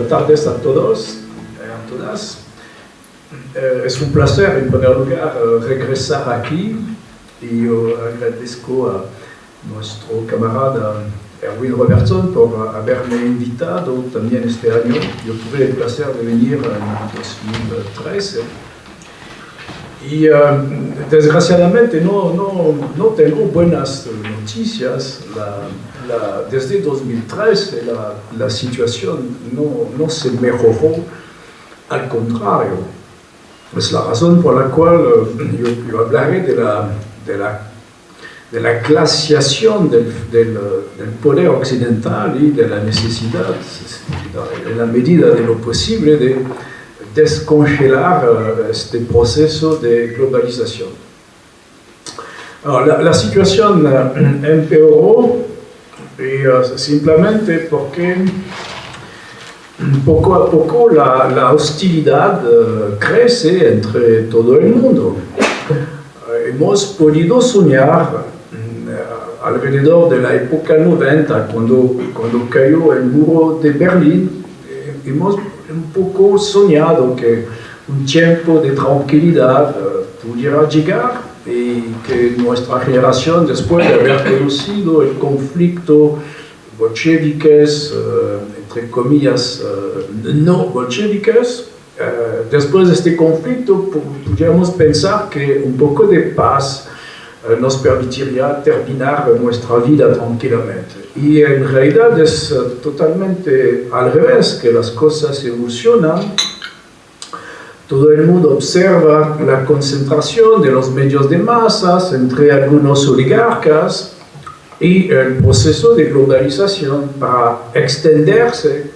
tardes a todos y a todas. Es un placer, en primer lugar, regresar aquí y yo agradezco a nuestro camarada Erwin Robertson por haberme invitado también este año. Yo tuve el placer de venir en 2013 y desgraciadamente no tengo buenas noticias. Desde 2013 la situación no se mejoró, al contrario. Es la razón por la cual yo hablaré de la glaciación del poder occidental y de la necesidad, en la medida de lo posible, de descongelar este proceso de globalización. La situación empeoró simplemente porque poco a poco la hostilidad crece entre todo el mundo. Hemos podido soñar alrededor de la época 90, cuando cayó el muro de Berlín, hemos un poco soñado que un tiempo de tranquilidad pudiera llegar y que nuestra generación, después de haber conocido el conflicto bolcheviques, entre comillas, no bolcheviques, después de este conflicto pudiéramos pensar que un poco de paz nos permitiría terminar nuestra vida tranquilamente. Y en realidad es totalmente al revés, que las cosas evolucionan. Todo el mundo observa la concentración de los medios de masas entre algunos oligarcas y el proceso de globalización para extenderse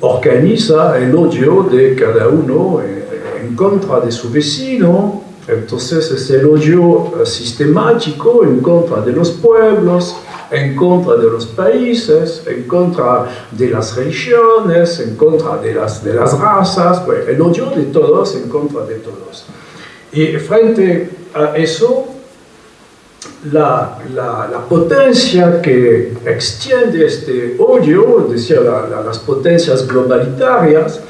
organiza el odio de cada uno en contra de su vecino. Entonces es el odio sistemático en contra de los pueblos, en contra de los países, en contra de las religiones, en contra de las razas, bueno, el odio de todos en contra de todos. Y frente a eso, la potencia que extiende este odio, es decir, las potencias globalitarias,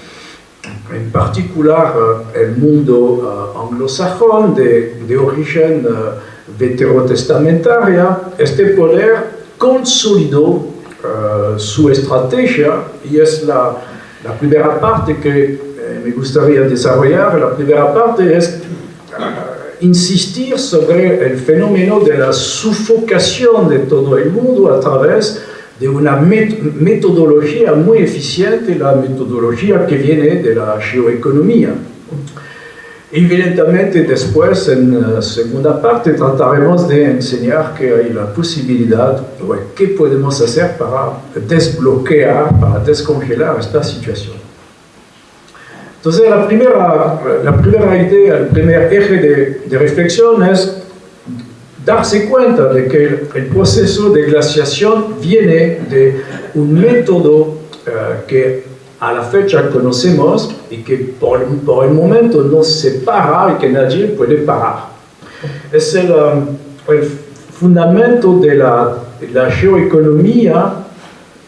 en particular el mundo anglosajón de origen veterotestamentaria, este poder consolidó su estrategia y es la primera parte que me gustaría desarrollar. La primera parte es insistir sobre el fenómeno de la sufocación de todo el mundo a través de una metodología muy eficiente, la metodología que viene de la geoeconomía. Evidentemente, después, en la segunda parte, trataremos de enseñar que hay la posibilidad, o qué podemos hacer para desbloquear, para descongelar esta situación. Entonces, la primera idea, el primer eje de reflexión es darse cuenta de que el proceso de glaciación viene de un método que a la fecha conocemos y que por el momento no se para y que nadie puede parar. Es el fundamento de la geoeconomía,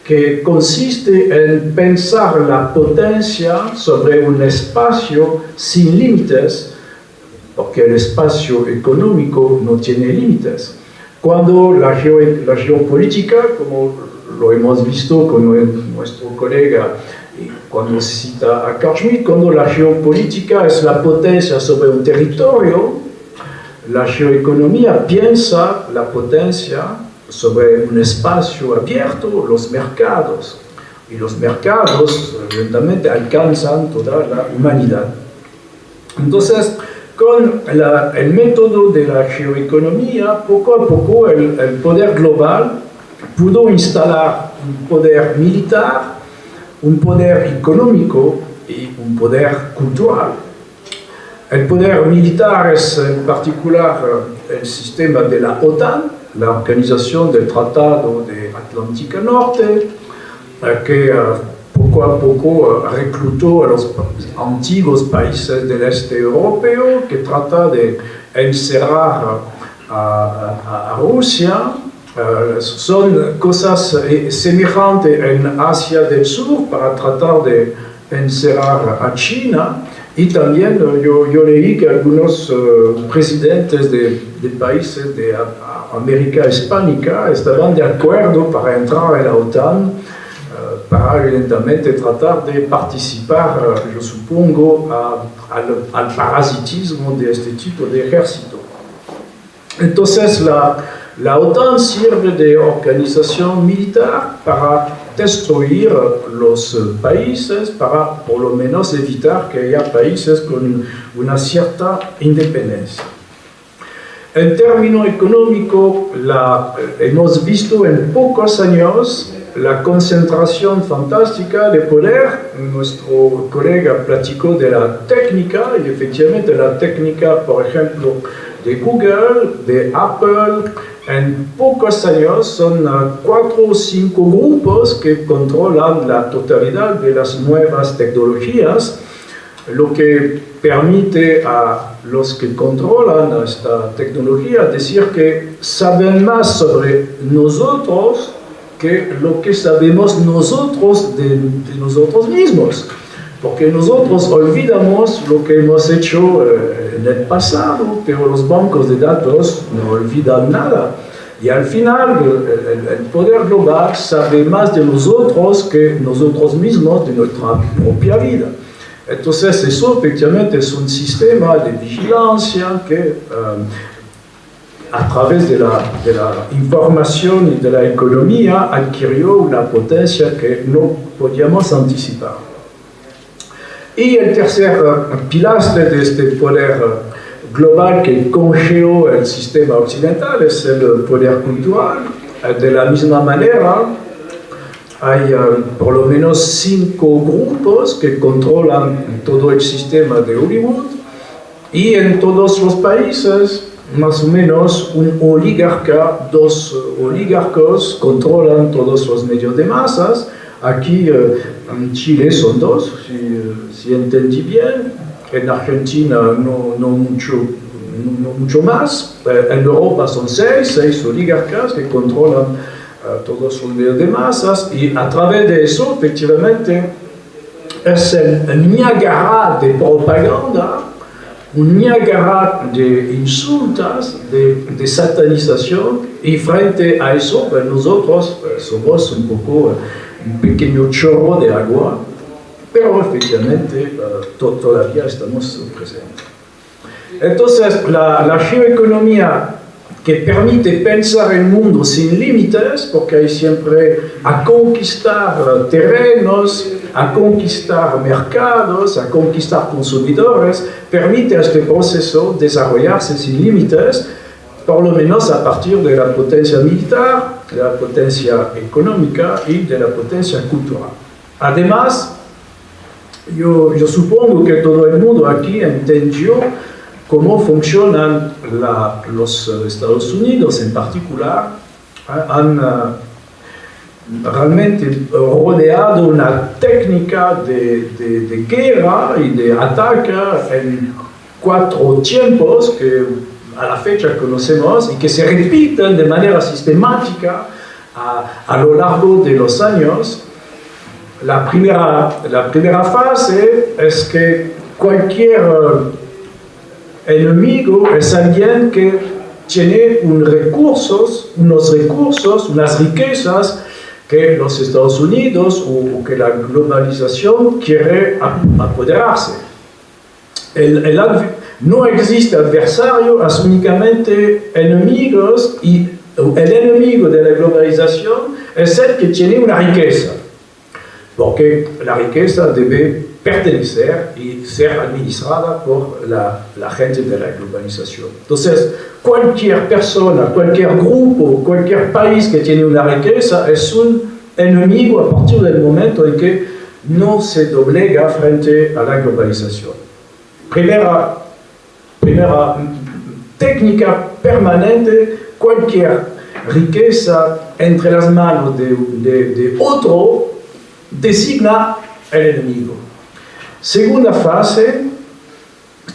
que consiste en pensar la potencia sobre un espacio sin límites, porque el espacio económico no tiene límites. Cuando la geopolítica, como lo hemos visto con nuestro colega, cuando se cita a Carl Schmitt, cuando la geopolítica es la potencia sobre un territorio, la geoeconomía piensa la potencia sobre un espacio abierto, los mercados. Y los mercados, evidentemente, alcanzan toda la humanidad. Entonces, con el método de la geoeconomía, poco a poco el poder global pudo instalar un poder militar, un poder económico y un poder cultural. El poder militar es en particular el sistema de la OTAN, la Organización del Tratado de Atlántico Norte, que poco a poco reclutó a los antiguos países del este europeo, que trata de encerrar a Rusia son cosas semejantes en Asia del Sur para tratar de encerrar a China. Y también yo leí que algunos presidentes de países de América Hispánica estaban de acuerdo para entrar en la OTAN, para evidentemente tratar de participar, yo supongo, al parasitismo de este tipo de ejército. Entonces la OTAN sirve de organización militar para destruir los países, para por lo menos evitar que haya países con una cierta independencia. En términos económicos, hemos visto en pocos años la concentración fantástica de poder. Nuestro colega platicó de la técnica, y efectivamente la técnica, por ejemplo, de Google, de Apple. En pocos años son 4 o 5 grupos que controlan la totalidad de las nuevas tecnologías, lo que permite a los que controlan esta tecnología decir que saben más sobre nosotros que lo que sabemos nosotros de nosotros mismos. Porque nosotros olvidamos lo que hemos hecho en el pasado, pero los bancos de datos no olvidan nada. Y al final, el poder global sabe más de nosotros que nosotros mismos de nuestra propia vida. Entonces, eso efectivamente es un sistema de vigilancia que, a través de la información y de la economía, adquirió una potencia que no podíamos anticipar. Y el tercer pilastre de este poder global que congeló el sistema occidental es el poder cultural. De la misma manera, hay por lo menos 5 grupos que controlan todo el sistema de Hollywood, y en todos los países, más o menos, un oligarca, 2 oligarcos controlan todos los medios de masas. Aquí en Chile son 2, si entendí bien. En Argentina no mucho más. En Europa son 6 oligarcas que controlan todos los medios de masas, y a través de eso, efectivamente, es el Niágara de propaganda, un Niágara de insultos, de satanización, y frente a eso, pues nosotros somos un poco un pequeño chorro de agua, pero efectivamente todavía estamos presentes. Entonces, la geoeconomía que permite pensar el mundo sin límites, porque hay siempre a conquistar terrenos, a conquistar mercados, a conquistar consumidores, permite a este proceso desarrollarse sin límites, por lo menos a partir de la potencia militar, de la potencia económica y de la potencia cultural. Además, yo supongo que todo el mundo aquí entendió cómo funcionan los Estados Unidos en particular. Han realmente rodeado una técnica de guerra y de ataque en 4 tiempos que a la fecha conocemos y que se repiten de manera sistemática a lo largo de los años. La primera fase es que cualquier enemigo es alguien que tiene unos recursos, unas riquezas que los Estados Unidos o que la globalización quiere apoderarse. No existe adversario, es únicamente enemigos, y el enemigo de la globalización es el que tiene una riqueza, porque la riqueza debe pertenecer y ser administrada por la gente de la globalización. Entonces, cualquier persona, cualquier grupo, cualquier país que tiene una riqueza es un enemigo a partir del momento en que no se doblega frente a la globalización. Primera técnica permanente: cualquier riqueza entre las manos de otro designa el enemigo. Segunda fase: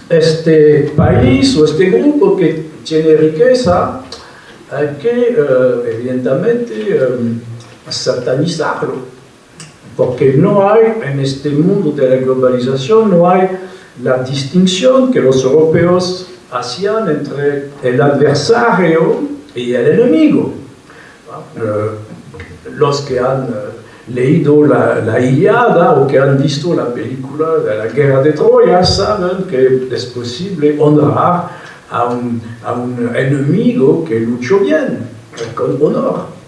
este país o este grupo que tiene riqueza hay que, evidentemente, satanizarlo, porque no hay, en este mundo de la globalización, no hay la distinción que los europeos hacían entre el adversario y el enemigo. Los que han leído la Ilíada o que han visto la película de la Guerra de Troya saben que es posible honrar a un enemigo que luchó bien, con honor.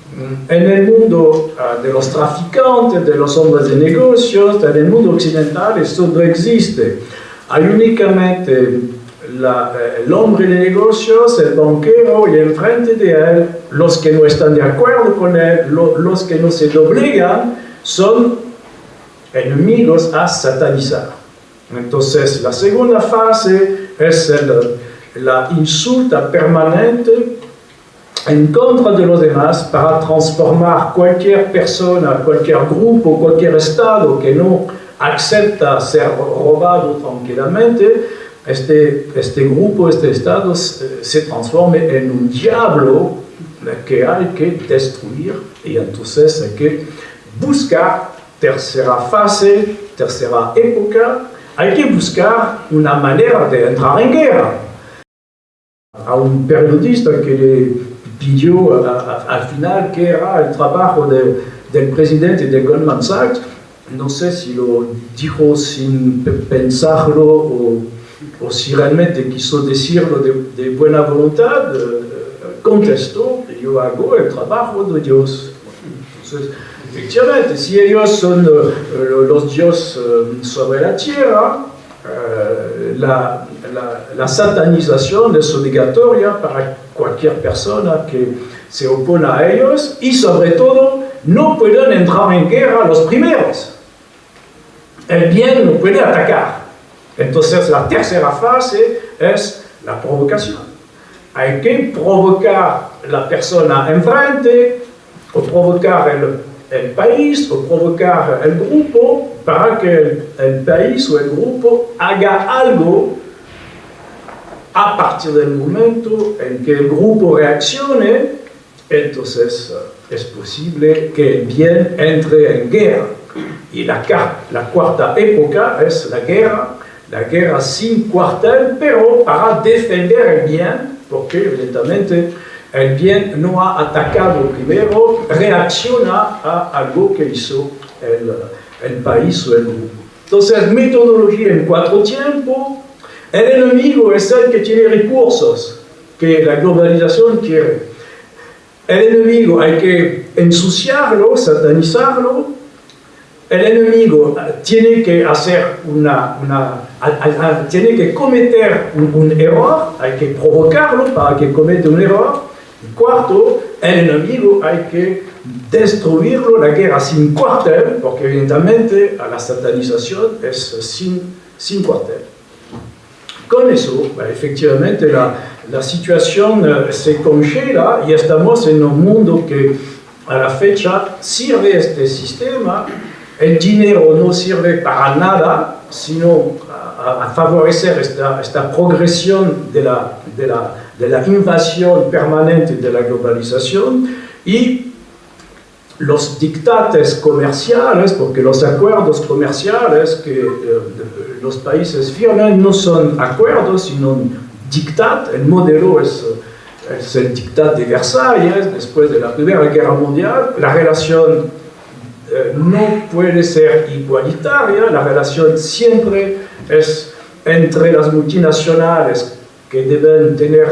En el mundo de los traficantes, de los hombres de negocios, en el mundo occidental esto no existe. Hay únicamente el hombre de negocios, el banquero, y enfrente de él, los que no están de acuerdo con él, los que no se doblegan, son enemigos a satanizar. Entonces, la segunda fase es la insulta permanente en contra de los demás para transformar cualquier persona, cualquier grupo, cualquier estado que no acepta ser robado tranquilamente. Este grupo, este estado se transforme en un diablo que hay que destruir, y entonces hay que buscar, tercera fase, tercera época, hay que buscar una manera de entrar en guerra. A un periodista que le pidió al final qué era el trabajo del presidente de Goldman Sachs, no sé si lo dijo sin pensarlo o si realmente quiso decirlo de buena voluntad, contestó: yo hago el trabajo de Dios. Entonces, efectivamente, si ellos son los dioses sobre la tierra, la satanización es obligatoria para cualquier persona que se opone a ellos, y sobre todo no pueden entrar en guerra los primeros. El bien no puede atacar. Entonces la tercera fase es la provocación. Hay que provocar la persona enfrente, o provocar el país, o provocar el grupo, para que el país o el grupo haga algo a partir del momento en que el grupo reaccione. Entonces es posible que el bien entre en guerra. Y la cuarta época es la guerra sin cuartel, pero para defender el bien, porque evidentemente el bien no ha atacado primero, reacciona a algo que hizo el país o el grupo. Entonces, metodología en 4 tiempos. El enemigo es el que tiene recursos, que la globalización quiere. El enemigo hay que ensuciarlo, satanizarlo. El enemigo tiene que hacer tiene que cometer un error, hay que provocarlo para que cometa un error. Y cuarto, el enemigo hay que destruirlo, la guerra sin cuartel, porque evidentemente la satanización es sin cuartel. Con eso, efectivamente, la situación se congela y estamos en un mundo que a la fecha sirve este sistema. El dinero no sirve para nada, sino a favorecer esta progresión de la invasión permanente de la globalización, y los dictates comerciales, porque los acuerdos comerciales que los países firman no son acuerdos, sino dictat. El modelo es el dictat de Versalles, después de la Primera Guerra Mundial. La relación no puede ser igualitaria, la relación siempre es entre las multinacionales, que deben tener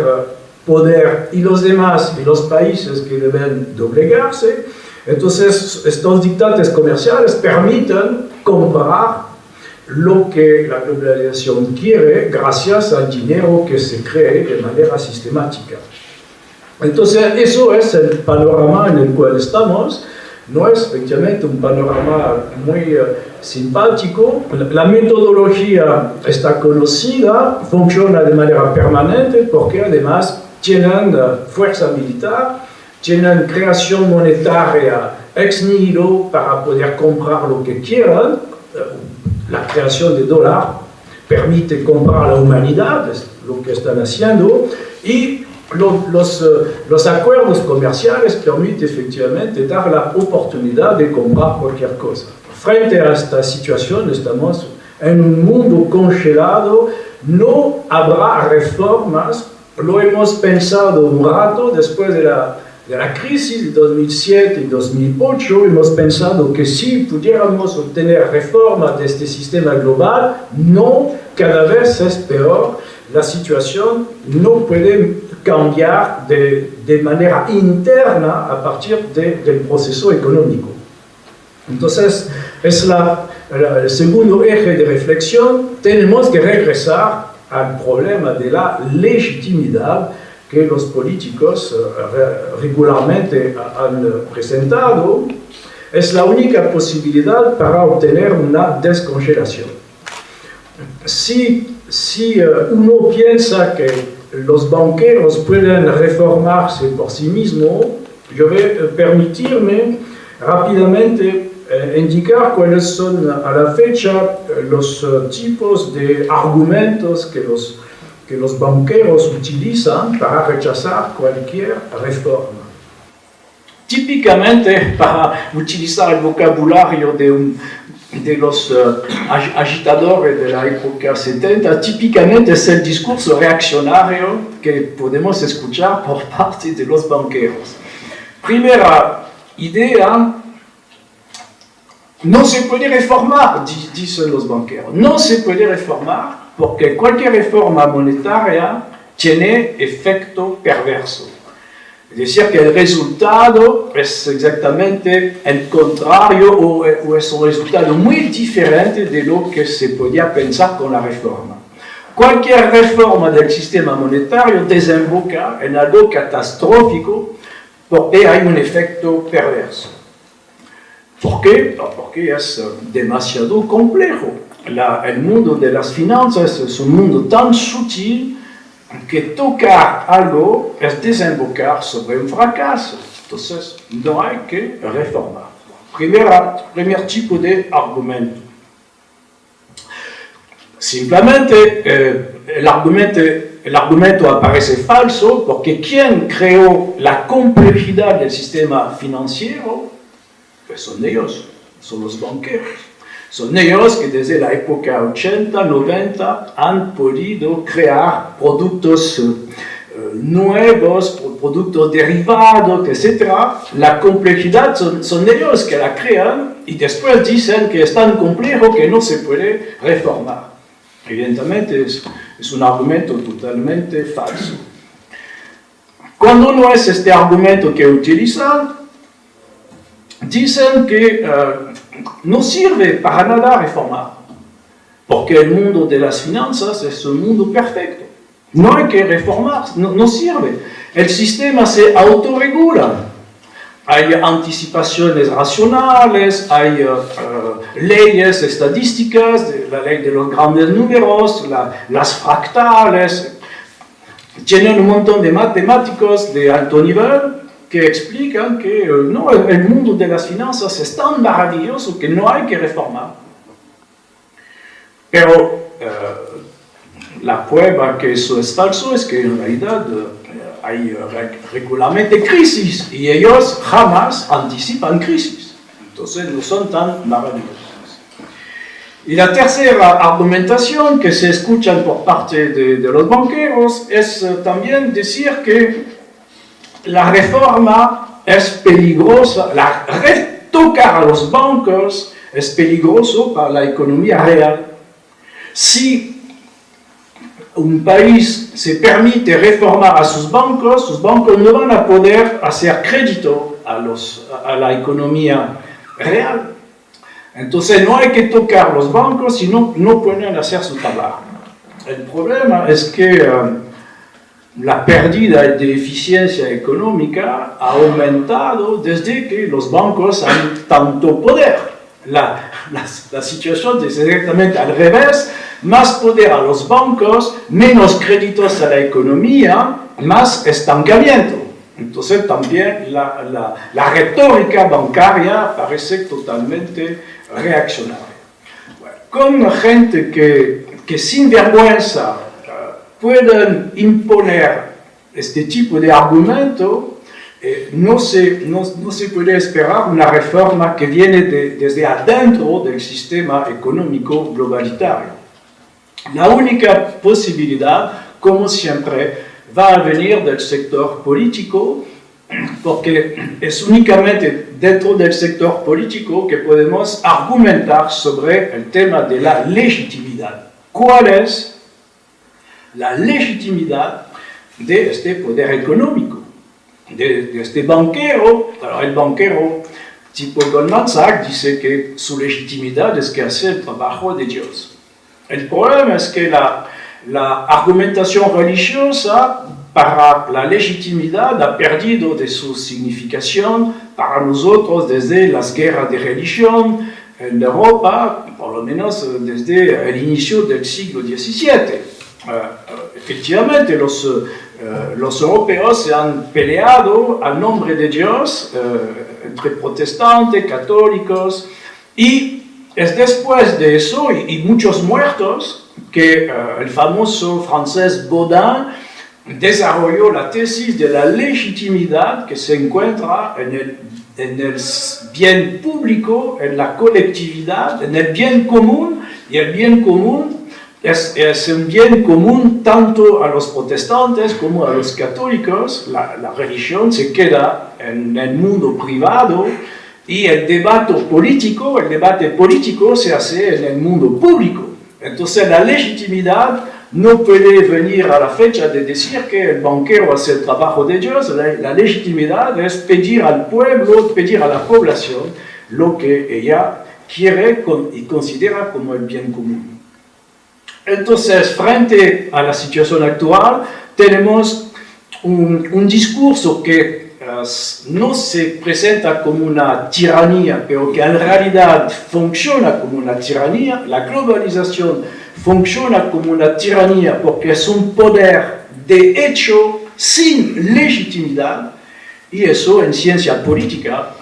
poder, y los demás, y los países que deben doblegarse. Entonces, estos dictates comerciales permiten comprar lo que la globalización quiere gracias al dinero que se cree de manera sistemática. Entonces, eso es el panorama en el cual estamos. No es efectivamente un panorama muy simpático. La metodología está conocida, funciona de manera permanente, porque además tienen fuerza militar, tienen creación monetaria ex nihilo para poder comprar lo que quieran. La creación de dólar permite comprar la humanidad, es lo que están haciendo, y los acuerdos comerciales permiten efectivamente dar la oportunidad de comprar cualquier cosa. Frente a esta situación estamos en un mundo congelado, no habrá reformas, lo hemos pensado un rato después de la crisis de 2007 y 2008, hemos pensado que si pudiéramos obtener reformas de este sistema global, no, cada vez es peor, la situación no puede cambiar de manera interna a partir del proceso económico. Entonces, es el segundo eje de reflexión, tenemos que regresar al problema de la legitimidad que los políticos regularmente han presentado. Es la única posibilidad para obtener una descongelación. Si uno piensa que los banqueros pueden reformarse por sí mismos, yo voy a permitirme rápidamente indicar cuáles son a la fecha los tipos de argumentos que los banqueros utilizan para rechazar cualquier reforma. Típicamente, para utilizar el vocabulario de los agitadores de la época 70, típicamente es el discurso reaccionario que podemos escuchar por parte de los banqueros. Primera idea, no se puede reformar, dicen los banqueros, no se puede reformar porque cualquier reforma monetaria tiene efecto perverso. Es decir, que el resultado es exactamente el contrario o es un resultado muy diferente de lo que se podía pensar con la reforma. Cualquier reforma del sistema monetario desemboca en algo catastrófico porque hay un efecto perverso. ¿Por qué? Porque es demasiado complejo. El mundo de las finanzas es un mundo tan sutil que tocar algo es desembocar sobre un fracaso. Entonces, no hay que reformar. Primer tipo de argumento. Simplemente, el argumento aparece falso porque quien creó la complejidad del sistema financiero, pues son ellos, son los banqueros. Son ellos que desde la época 80, 90 han podido crear productos nuevos, productos derivados, etc. La complejidad son ellos que la crean y después dicen que es tan complejo que no se puede reformar. Evidentemente es un argumento totalmente falso. Cuando no es este argumento que utilizan, dicen que no sirve para nada reformar, porque el mundo de las finanzas es un mundo perfecto. No hay que reformar, no sirve. El sistema se autorregula. Hay anticipaciones racionales, hay leyes estadísticas, la ley de los grandes números, las fractales. Tienen un montón de matemáticos de alto nivel que explican que no, el mundo de las finanzas es tan maravilloso que no hay que reformar. Pero la prueba que eso es falso es que en realidad hay regularmente crisis y ellos jamás anticipan crisis. Entonces no son tan maravillosos. Y la tercera argumentación que se escucha por parte de los banqueros es también decir que la reforma es peligrosa, tocar a los bancos es peligroso para la economía real. Si un país se permite reformar a sus bancos no van a poder hacer crédito a la economía real. Entonces no hay que tocar los bancos si no pueden hacer su trabajo. El problema es que la pérdida de eficiencia económica ha aumentado desde que los bancos han tanto poder. La situación es exactamente al revés. Más poder a los bancos, menos créditos a la economía, más estancamiento. Entonces también la retórica bancaria parece totalmente reaccionaria. Bueno, con gente que sin vergüenza pueden imponer este tipo de argumento, no se puede esperar una reforma que viene desde adentro del sistema económico globalitario. La única posibilidad, como siempre, va a venir del sector político, porque es únicamente dentro del sector político que podemos argumentar sobre el tema de la legitimidad. ¿Cuál es la legitimidad de este poder económico? De este banquero. El banquero tipo Goldman Sachs dice que su legitimidad es que hace el trabajo de Dios. El problema es que la argumentación religiosa para la legitimidad ha perdido de su significación para nosotros desde las guerras de religión en Europa, por lo menos desde el inicio del siglo XVII. Efectivamente, los europeos se han peleado al nombre de Dios entre protestantes, católicos, y es después de eso, y muchos muertos, que el famoso francés Baudin desarrolló la tesis de la legitimidad que se encuentra en el bien público, en la colectividad, en el bien común, y el bien común es un bien común tanto a los protestantes como a los católicos. La religión se queda en el mundo privado y el debate político se hace en el mundo público. Entonces la legitimidad no puede venir a la fecha de decir que el banquero hace el trabajo de Dios. La legitimidad es pedir al pueblo, pedir a la población lo que ella quiere y considera como el bien común. Entonces, frente a la situación actual, tenemos un discurso que no se presenta como una tiranía, pero que en realidad funciona como una tiranía. La globalización funciona como una tiranía porque es un poder de hecho sin legitimidad, y eso en ciencia política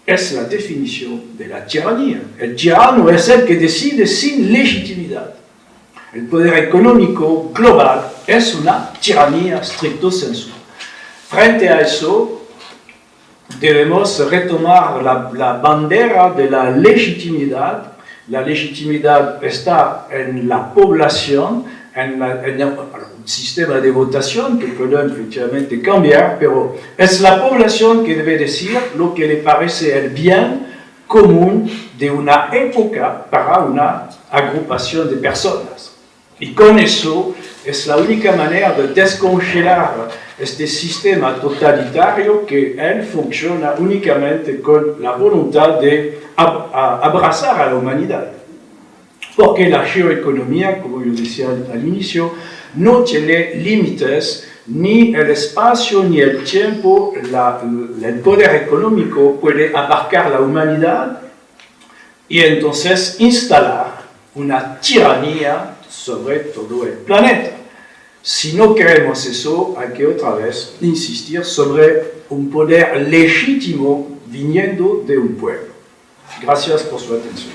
es la definición de la tiranía. El tirano es el que decide sin legitimidad. El poder económico global es una tiranía stricto sensu. Frente a eso, debemos retomar la bandera de la legitimidad. La legitimidad está en la población, en un sistema de votación que puede efectivamente cambiar, pero es la población que debe decir lo que le parece el bien común de una época para una agrupación de personas. Y con eso es la única manera de descongelar este sistema totalitario, que él funciona únicamente con la voluntad de abrazar a la humanidad. Porque la geoeconomía, como yo decía al inicio, no tiene límites, ni el espacio ni el tiempo. El poder económico puede abarcar la humanidad y entonces instalar una tiranía sobre todo el planeta. Si no queremos eso, hay que otra vez insistir sobre un poder legítimo viniendo de un pueblo. Gracias por su atención.